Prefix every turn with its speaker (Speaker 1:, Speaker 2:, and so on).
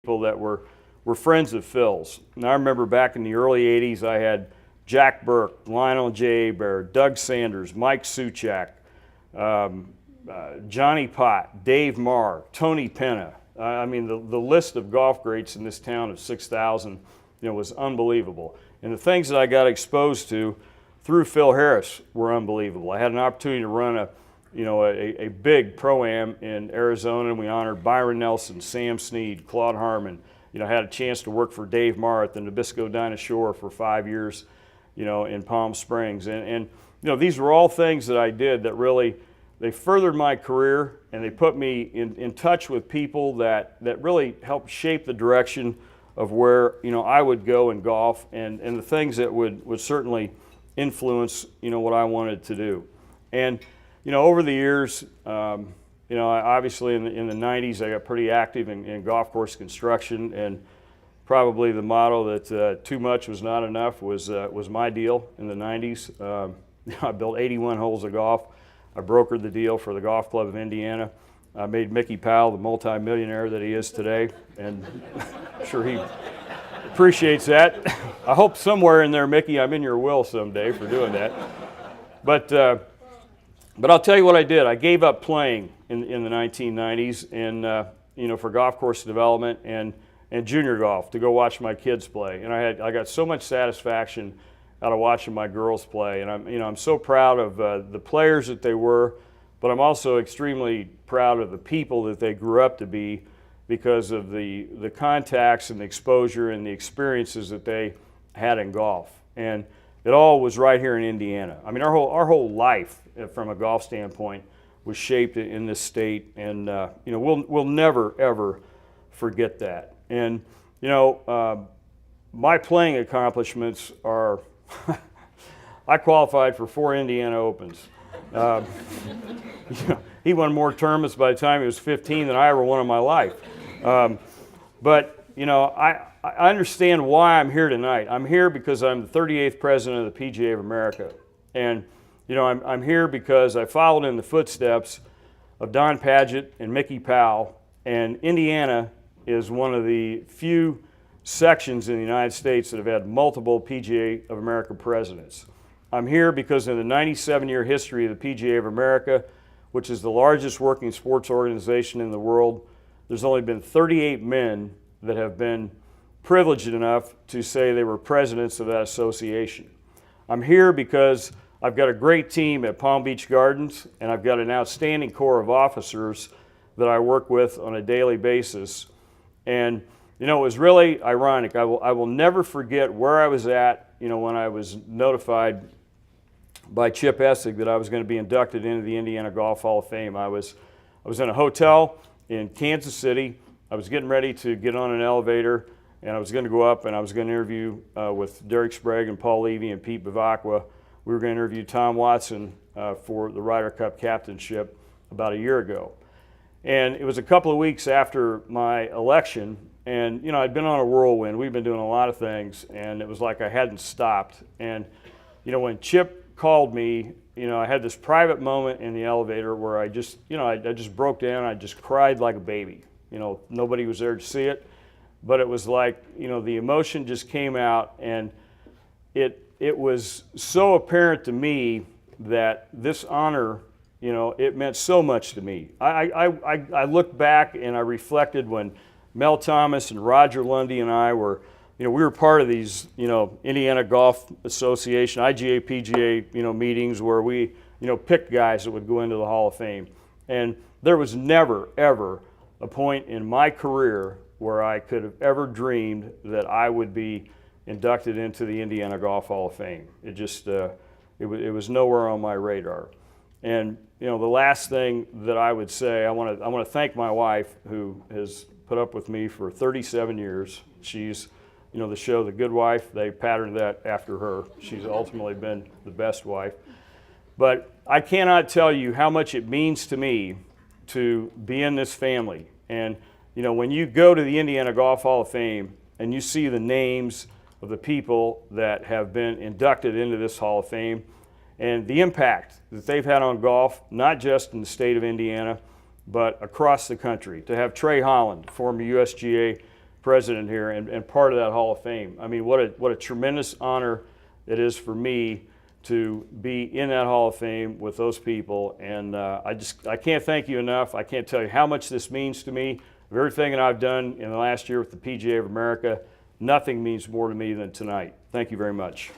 Speaker 1: people that were friends of Phil's. And I remember back in the early 80s, I had Jack Burke, Lionel J. Hebert, Doug Sanders, Mike Suchak, Johnny Pott, Dave Marr, Tony Penna. I mean, the list of golf greats in this town of 6,000, was unbelievable. And the things that I got exposed to through Phil Harris were unbelievable. I had an opportunity to run a big pro-am in Arizona, and we honored Byron Nelson, Sam Snead, Claude Harmon. I had a chance to work for Dave Marr at the Nabisco Dinah Shore for 5 years, in Palm Springs. And these were all things that I did that really, they furthered my career, and they put me in touch with people that really helped shape the direction of where, I would go in golf, and the things that would certainly influence, what I wanted to do. And, over the years, obviously in the 90s, I got pretty active in golf course construction, and probably the motto that too much was not enough was my deal in the 90s. I built 81 holes of golf. I brokered the deal for the Golf Club of Indiana. I made Mickey Powell the multimillionaire that he is today, and I'm sure he appreciates that. I hope somewhere in there, Mickey, I'm in your will someday for doing that. But I'll tell you what I did. I gave up playing in the 1990s, and for golf course development and junior golf to go watch my kids play. And I got so much satisfaction out of watching my girls play, and I'm so proud of the players that they were, but I'm also extremely proud of the people that they grew up to be because of the contacts and the exposure and the experiences that they had in golf. And it all was right here in Indiana. I mean, our whole life from a golf standpoint was shaped in this state, and we'll never ever forget that. And my playing accomplishments are I qualified for 4 Indiana Opens. He won more tournaments by the time he was 15 than I ever won in my life. But I understand why I'm here tonight. I'm here because I'm the 38th president of the PGA of America. And I'm here because I followed in the footsteps of Don Padgett and Mickey Powell. And Indiana is one of the few sections in the United States that have had multiple PGA of America presidents. I'm here because in the 97-year history of the PGA of America, which is the largest working sports organization in the world, there's only been 38 men that have been privileged enough to say they were presidents of that association. I'm here because I've got a great team at Palm Beach Gardens, and I've got an outstanding corps of officers that I work with on a daily basis. And it was really ironic. I will never forget where I was at, when I was notified by Chip Essig that I was going to be inducted into the Indiana Golf Hall of Fame. I was in a hotel in Kansas City. I was getting ready to get on an elevator, and I was going to go up and I was going to interview with Derek Sprague and Paul Levy and Pete Bavacqua. We were going to interview Tom Watson for the Ryder Cup captainship about a year ago. And it was a couple of weeks after my election, and I'd been on a whirlwind. We've been doing a lot of things, and it was like I hadn't stopped. And when Chip called me, I had this private moment in the elevator where I just broke down. I just cried like a baby. Nobody was there to see it, but it was like, the emotion just came out, and it was so apparent to me that this honor, it meant so much to me. I looked back and I reflected when Mel Thomas and Roger Lundy and I were, we were part of these, Indiana Golf Association, IGA, PGA, meetings where we, picked guys that would go into the Hall of Fame. And there was never, ever a point in my career where I could have ever dreamed that I would be inducted into the Indiana Golf Hall of Fame. It just, it was nowhere on my radar. And, the last thing that I would say, I want to thank my wife, who has put up with me for 37 years. She's, the show The Good Wife, they patterned that after her. She's ultimately been the best wife. But I cannot tell you how much it means to me to be in this family. And, when you go to the Indiana Golf Hall of Fame and you see the names of the people that have been inducted into this Hall of Fame, and the impact that they've had on golf, not just in the state of Indiana, but across the country. To have Trey Holland, former USGA president here and part of that Hall of Fame. I mean, what a tremendous honor it is for me to be in that Hall of Fame with those people. And I can't thank you enough. I can't tell you how much this means to me. Of everything that I've done in the last year with the PGA of America, nothing means more to me than tonight. Thank you very much.